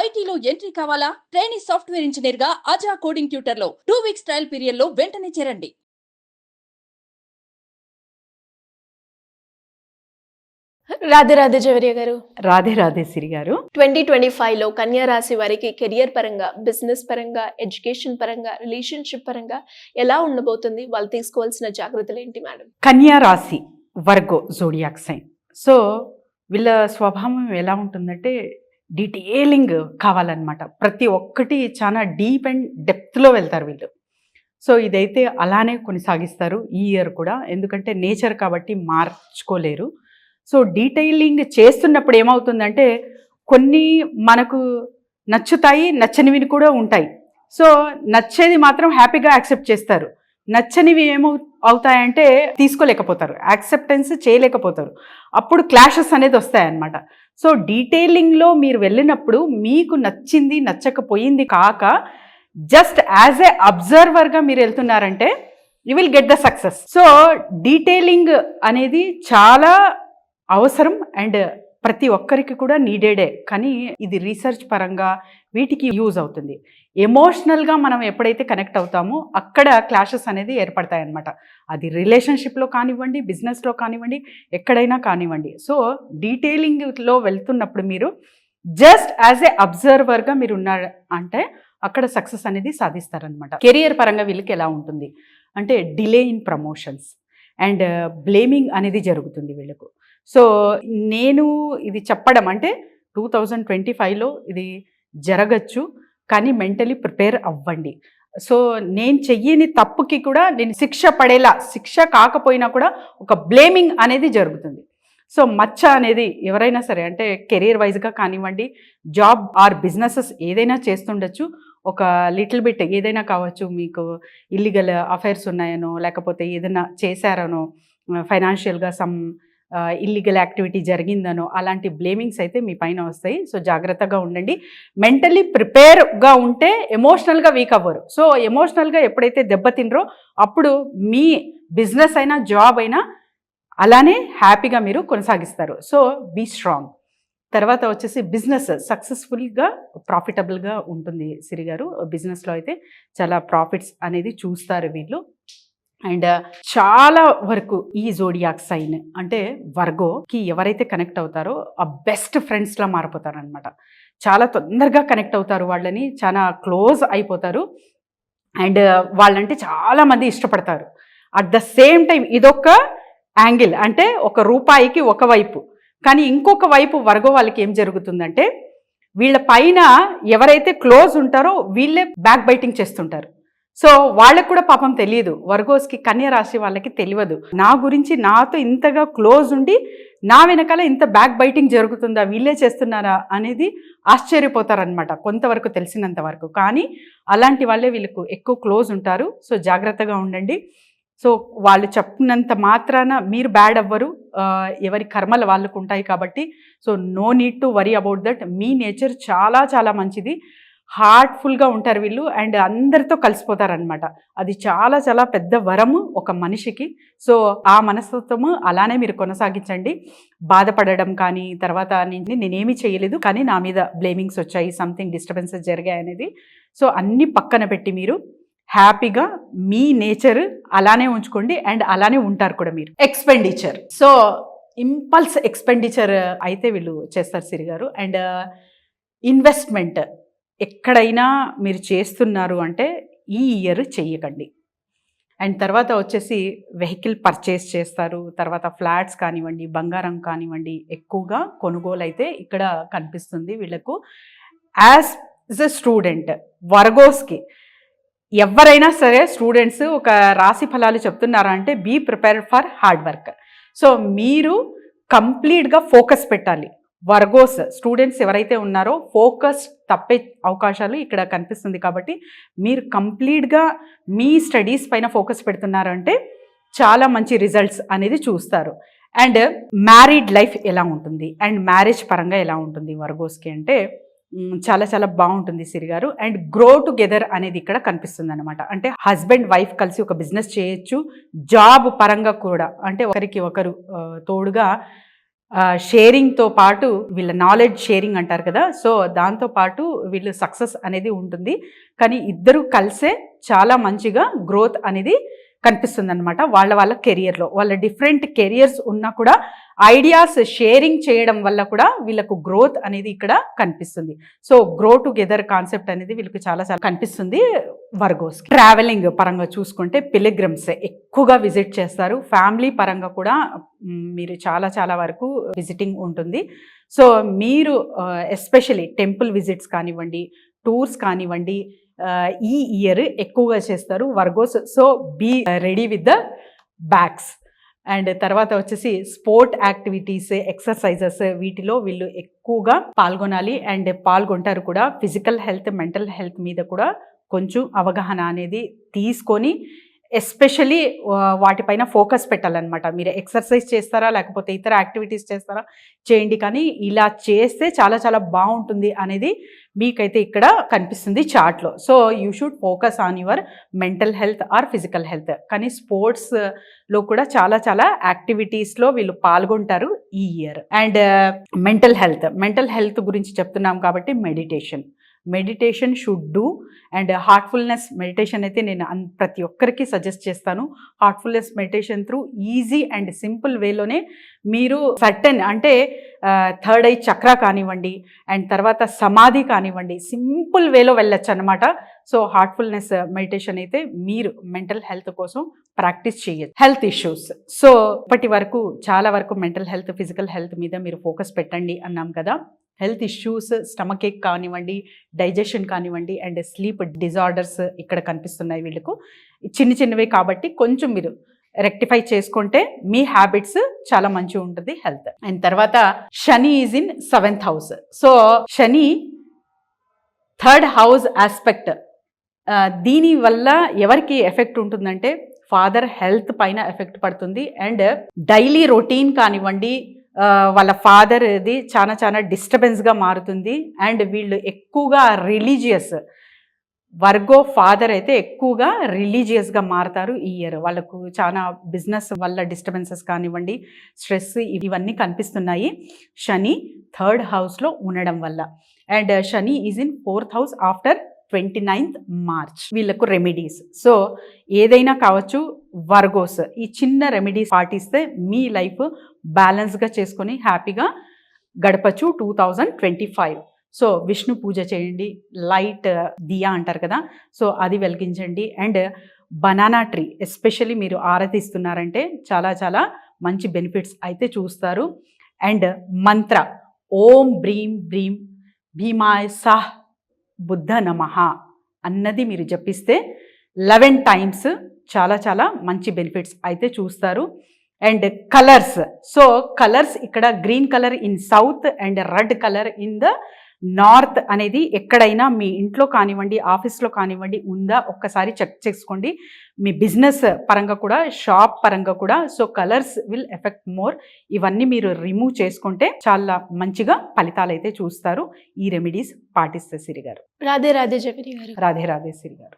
ఐటీలో ఎంట్రీ కావాలా? Trainee software engineer గా అజా కోడింగ్ ట్యూటర్ లో 2 వీక్స్ ట్రయల్ పీరియడ్ లో వెంటనే చేరండి. రాధే రాధే జవరియా గారు. రాధే రాధే సిరి గారు. 2025లో కన్యా రాశి వారికి కెరియర్ పరంగా, బిజినెస్ పరంగా, ఎడ్యుకేషన్ పరంగా, రిలేషన్షిప్ పరంగా ఎలా ఉండబోతుంది? వాళ్ళు తీసుకోవాల్సిన జాగ్రత్తలు ఏంటి మేడం? కన్యా రాశి వర్గో జోడియాక్ సైన్. సో వీళ్ళ స్వభావం ఎలా ఉంటుందంటే డీటెయిలింగ్ కావాలన్నమాట. ప్రతి ఒక్కటి చాలా డీప్ అండ్ డెప్త్లో వెళ్తారు వీళ్ళు. సో ఇదైతే అలానే కొనసాగిస్తారు ఈ ఇయర్ కూడా, ఎందుకంటే నేచర్ కాబట్టి మార్చుకోలేరు. సో డీటెయిలింగ్ చేస్తున్నప్పుడు ఏమవుతుందంటే కొన్ని మనకు నచ్చుతాయి, నచ్చనివి కూడా ఉంటాయి. సో నచ్చేది మాత్రం హ్యాపీగా యాక్సెప్ట్ చేస్తారు, నచ్చనివి అవుతాయంటే తీసుకోలేకపోతారు, యాక్సెప్టెన్స్ చేయలేకపోతారు. అప్పుడు క్లాషెస్ అనేది వస్తాయన్నమాట. సో డీటెయిలింగ్లో మీరు వెళ్ళినప్పుడు మీకు నచ్చింది నచ్చకపోయింది కాక జస్ట్ యాజ్ ఏ అబ్జర్వర్గా మీరు వెళ్తున్నారంటే you will get the success. So detailing అనేది చాలా అవసరం అండ్ ప్రతి ఒక్కరికి కూడా నీడెడే. కానీ ఇది రీసెర్చ్ పరంగా వీటికి యూజ్ అవుతుంది. ఎమోషనల్గా మనం ఎప్పుడైతే కనెక్ట్ అవుతామో అక్కడ క్లాషెస్ అనేది ఏర్పడతాయన్నమాట. అది రిలేషన్షిప్లో కానివ్వండి, బిజినెస్లో కానివ్వండి, ఎక్కడైనా కానివ్వండి. సో డీటెయిలింగ్లో వెళ్తున్నప్పుడు మీరు జస్ట్ యాజ్ ఏ అబ్జర్వర్గా మీరు ఉన్నారు అంటే అక్కడ సక్సెస్ అనేది సాధిస్తారనమాట. కెరియర్ పరంగా వీళ్ళకి ఎలా ఉంటుంది అంటే delay in promotions and blaming అనేది జరుగుతుంది వీళ్ళకు. సో నేను ఇది చెప్పడం అంటే 2025లో ఇది జరగచ్చు, కానీ మెంటలీ ప్రిపేర్ అవ్వండి. సో నేను చెయ్యని తప్పుకి కూడా నేను శిక్ష పడేలా, శిక్ష కాకపోయినా కూడా ఒక బ్లేమింగ్ అనేది జరుగుతుంది. సో మచ్చ అనేది ఎవరైనా సరే అంటే కెరీర్ వైజ్గా కానివ్వండి, జాబ్ ఆర్ బిజినెసెస్ ఏదైనా చేస్తుండొచ్చు, ఒక లిటిల్ బిట్ ఏదైనా కావచ్చు, మీకు ఇల్లీగల్ అఫైర్స్ ఉన్నాయనో లేకపోతే ఏదైనా చేశారనో, ఫైనాన్షియల్గా సమ్ ఇల్లీగల్ యాక్టివిటీ జరిగిందనో అలాంటి బ్లేమింగ్స్ అయితే మీ పైన వస్తాయి. సో జాగ్రత్తగా ఉండండి. మెంటలీ ప్రిపేర్గా ఉంటే ఎమోషనల్గా వీక్ అవ్వరు. సో ఎమోషనల్గా ఎప్పుడైతే దెబ్బతినరో అప్పుడు మీ బిజినెస్ అయినా జాబ్ అయినా అలానే హ్యాపీగా మీరు కొనసాగిస్తారు. So be strong. తర్వాత వచ్చేసి బిజినెస్ సక్సెస్ఫుల్గా ప్రాఫిటబుల్గా ఉంటుంది సిరి గారు. బిజినెస్లో అయితే చాలా ప్రాఫిట్స్ అనేది చూస్తారు వీళ్ళు. అండ్ చాలా వరకు ఈ జోడియాక్ సైన్ అంటే వర్గోకి ఎవరైతే కనెక్ట్ అవుతారో ఆ బెస్ట్ ఫ్రెండ్స్లా మారిపోతారు అనమాట. చాలా తొందరగా కనెక్ట్ అవుతారు, వాళ్ళని చాలా క్లోజ్ అయిపోతారు అండ్ వాళ్ళంటే చాలామంది ఇష్టపడతారు. అట్ ద సేమ్ టైం ఇదొక యాంగిల్, అంటే ఒక రూపాయికి ఒక వైపు. కానీ ఇంకొక వైపు వర్గో వాళ్ళకి ఏం జరుగుతుందంటే వీళ్ళ పైన ఎవరైతే క్లోజ్ ఉంటారో వీళ్ళే బ్యాక్ బైటింగ్ చేస్తుంటారు. సో వాళ్ళకు కూడా పాపం తెలియదు, వర్గోస్కి కన్యా రాశి వాళ్ళకి తెలియదు, నా గురించి నాతో ఇంతగా క్లోజ్ ఉండి నా వెనకాల ఇంత బ్యాక్ బైటింగ్ జరుగుతుందా, వీళ్ళే చేస్తున్నారా అనేది ఆశ్చర్యపోతారనమాట కొంతవరకు తెలిసినంత వరకు. కానీ అలాంటి వాళ్ళే వీళ్ళకు ఎక్కువ క్లోజ్ ఉంటారు. సో జాగ్రత్తగా ఉండండి. సో వాళ్ళు చెప్పినంత మాత్రాన మీరు బ్యాడ్ అవ్వరు, ఎవరి కర్మలు వాళ్ళకు ఉంటాయి కాబట్టి. So no need to worry about that. మీ నేచర్ చాలా చాలా మంచిది, హార్ట్ఫుల్గా ఉంటారు వీళ్ళు అండ్ అందరితో కలిసిపోతారనమాట. అది చాలా చాలా పెద్ద వరము ఒక మనిషికి. సో ఆ మనస్తత్వము అలానే మీరు కొనసాగించండి. బాధపడడం కానీ తర్వాత నేనేమీ చేయలేదు కానీ నా మీద బ్లేమింగ్స్ వచ్చాయి, సంథింగ్ డిస్టర్బెన్సెస్ జరిగాయి అనేది సో అన్నీ పక్కన పెట్టి మీరు హ్యాపీగా మీ నేచర్ అలానే ఉంచుకోండి అండ్ అలానే ఉంటారు కూడా మీరు. ఎక్స్పెండిచర్, సో ఇంపల్స్ ఎక్స్పెండిచర్ అయితే వీళ్ళు చేస్తారు సిరి గారు. అండ్ ఇన్వెస్ట్మెంట్ ఎక్కడైనా మీరు చేస్తున్నారు అంటే ఈ ఇయర్ చెయ్యకండి. అండ్ తర్వాత వచ్చేసి వెహికల్ పర్చేస్ చేస్తారు, తర్వాత ఫ్లాట్స్ కానివ్వండి, బంగారం కానివ్వండి ఎక్కువగా కొనుగోలు అయితే ఇక్కడ కనిపిస్తుంది వీళ్ళకు. యాజ్ ఎ స్టూడెంట్ వర్గోస్కి ఎవరైనా సరే స్టూడెంట్స్ ఒక రాశి ఫలాలు చెప్తున్నారా అంటే be prepared for hard work. So మీరు కంప్లీట్గా ఫోకస్ పెట్టాలి. వర్గోస్ స్టూడెంట్స్ ఎవరైతే ఉన్నారో ఫోకస్ తప్పే అవకాశాలు ఇక్కడ కనిపిస్తుంది. కాబట్టి మీరు కంప్లీట్గా మీ స్టడీస్ పైన ఫోకస్ పెడుతున్నారంటే చాలా మంచి రిజల్ట్స్ అనేది చూస్తారు. అండ్ మ్యారీడ్ లైఫ్ ఎలా ఉంటుంది అండ్ మ్యారేజ్ పరంగా ఎలా ఉంటుంది వర్గోస్కి అంటే చాలా చాలా బాగుంటుంది సిరి గారు. అండ్ గ్రో టుగెదర్ అనేది ఇక్కడ కనిపిస్తుంది అనమాట. అంటే హస్బెండ్ వైఫ్ కలిసి ఒక బిజినెస్ చేయొచ్చు, జాబ్ పరంగా కూడా అంటే ఒకరికి ఒకరు తోడుగా షేరింగ్తో పాటు వీళ్ళ నాలెడ్జ్ షేరింగ్ అంటారు కదా, సో దాంతో పాటు వీళ్ళు సక్సెస్ అనేది ఉంటుంది. కానీ ఇద్దరు కలిసే చాలా మంచిగా గ్రోత్ అనేది కనిపిస్తుంది అనమాట. వాళ్ళ కెరియర్లో వాళ్ళ డిఫరెంట్ కెరియర్స్ ఉన్నా కూడా ఐడియాస్ షేరింగ్ చేయడం వల్ల కూడా వీళ్ళకు గ్రోత్ అనేది ఇక్కడ కనిపిస్తుంది. సో గ్రో టుగెదర్ కాన్సెప్ట్ అనేది వీళ్ళకి చాలా కనిపిస్తుంది. వర్గోస్ ట్రావెలింగ్ పరంగా చూసుకుంటే పిలిగ్రిమ్స్ ఎక్కువగా విజిట్ చేస్తారు. ఫ్యామిలీ పరంగా కూడా మీరు చాలా వరకు విజిటింగ్ ఉంటుంది. సో మీరు ఎస్పెషలీ టెంపుల్ విజిట్స్ కానివ్వండి, టూర్స్ కానివ్వండి, ఈ ఇయర్ ఎక్కువగా చేస్తారు Virgos. So be ready with the bags. And తర్వాత వచ్చేసి స్పోర్ట్ యాక్టివిటీస్, ఎక్సర్సైజెస్, వీటిలో వీళ్ళు ఎక్కువగా పాల్గొనాలి అండ్ పాల్గొంటారు కూడా. ఫిజికల్ హెల్త్, మెంటల్ హెల్త్ మీద కూడా కొంచెం అవగాహన అనేది తీసుకొని ఎస్పెషలీ వాటిపైన ఫోకస్ పెట్టాలన్నమాట. మీరు ఎక్సర్సైజ్ చేస్తారా లేకపోతే ఇతర యాక్టివిటీస్ చేస్తారా చేయండి, కానీ ఇలా చేస్తే చాలా బాగుంటుంది అనేది మీకైతే ఇక్కడ కనిపిస్తుంది చార్ట్లో. So you should focus on your mental health or physical health. కానీ స్పోర్ట్స్లో కూడా చాలా యాక్టివిటీస్లో వీళ్ళు పాల్గొంటారు ఈ ఇయర్. అండ్ మెంటల్ హెల్త్ గురించి చెప్తున్నాం కాబట్టి meditation should do. And heartfulness meditation అయితే నేను ప్రతి ఒక్కరికి సజెస్ట్ చేస్తాను. Heartfulness meditation through easy and simple వేలోనే మీరు సర్టెన్ అంటే థర్డ్ ఐ చక్ర కానివ్వండి అండ్ తర్వాత సమాధి కానివ్వండి, సింపుల్ వేలో వెళ్ళొచ్చు అనమాట. సో హార్ట్ఫుల్నెస్ మెడిటేషన్ అయితే మీరు మెంటల్ హెల్త్ కోసం ప్రాక్టీస్ చేయొచ్చు. హెల్త్ ఇష్యూస్, సో ఇప్పటి వరకు చాలా వరకు మెంటల్ హెల్త్, ఫిజికల్ హెల్త్ మీద మీరు ఫోకస్ పెట్టండి అన్నాం కదా. హెల్త్ ఇష్యూస్, స్టమక్ ఏక్ కానివ్వండి, డైజెషన్ కానివ్వండి అండ్ స్లీప్ డిజార్డర్స్ ఇక్కడ కనిపిస్తున్నాయి వీళ్ళకు. చిన్నవే కాబట్టి కొంచెం మీరు రెక్టిఫై చేసుకుంటే మీ హ్యాబిట్స్ చాలా మంచిగా ఉంటుంది హెల్త్. అండ్ తర్వాత Shani is in 7th house. So Shani 3rd house aspect. దీని వల్ల ఎవరికి ఎఫెక్ట్ ఉంటుందంటే ఫాదర్ హెల్త్ పైన ఎఫెక్ట్ పడుతుంది. అండ్ డైలీ రొటీన్ కానివ్వండి, వాళ్ళ ఫాదర్ది చాలా డిస్టర్బెన్స్గా మారుతుంది. అండ్ వీళ్ళు ఎక్కువగా రిలీజియస్, వర్గో ఫాదర్ అయితే ఎక్కువగా రిలీజియస్గా మారుతారు ఈ ఇయర్. వాళ్ళకు చాలా బిజినెస్ వల్ల డిస్టర్బెన్సెస్ కానివ్వండి, స్ట్రెస్, ఇవన్నీ కనిపిస్తున్నాయి శని 3rd house ఉండడం వల్ల. And Shani is in 4th house after 29th March. వీళ్ళకు రెమెడీస్, సో ఏదైనా కావచ్చు వర్గోస్, ఈ చిన్న రెమెడీస్ పాటిస్తే మీ లైఫ్ బ్యాలెన్స్గా చేసుకొని హ్యాపీగా గడపచ్చు 2025. సో విష్ణు పూజ చేయండి, లైట్ దియా అంటారు కదా, సో అది వెలిగించండి. అండ్ బనానా ట్రీ ఎస్పెషల్లీ మీరు ఆరాధిస్తున్నారంటే చాలా మంచి బెనిఫిట్స్ అయితే చూస్తారు. అండ్ మంత్ర ఓం బ్రీం బ్రీం భీమాయ సాహ్ బుద్ధ నమః అన్నది మీరు జపిస్తే 11 times చాలా మంచి బెనిఫిట్స్ అయితే చూస్తారు. అండ్ కలర్స్, సో కలర్స్ ఇక్కడ green colour in south and red colour in the north అనేది ఎక్కడైనా మీ ఇంట్లో కానివ్వండి, ఆఫీస్లో కానివ్వండి ఉందా ఒక్కసారి చెక్ చేసుకోండి. మీ బిజినెస్ పరంగా కూడా, షాప్ పరంగా కూడా. So colours will effect more. ఇవన్నీ మీరు రిమూవ్ చేసుకుంటే చాలా మంచిగా ఫలితాలు అయితే చూస్తారు ఈ రెమెడీస్ పాటిస్తే. సిరి గారు రాధే రాధే జగని గారు. రాధే రాధే సిరి గారు.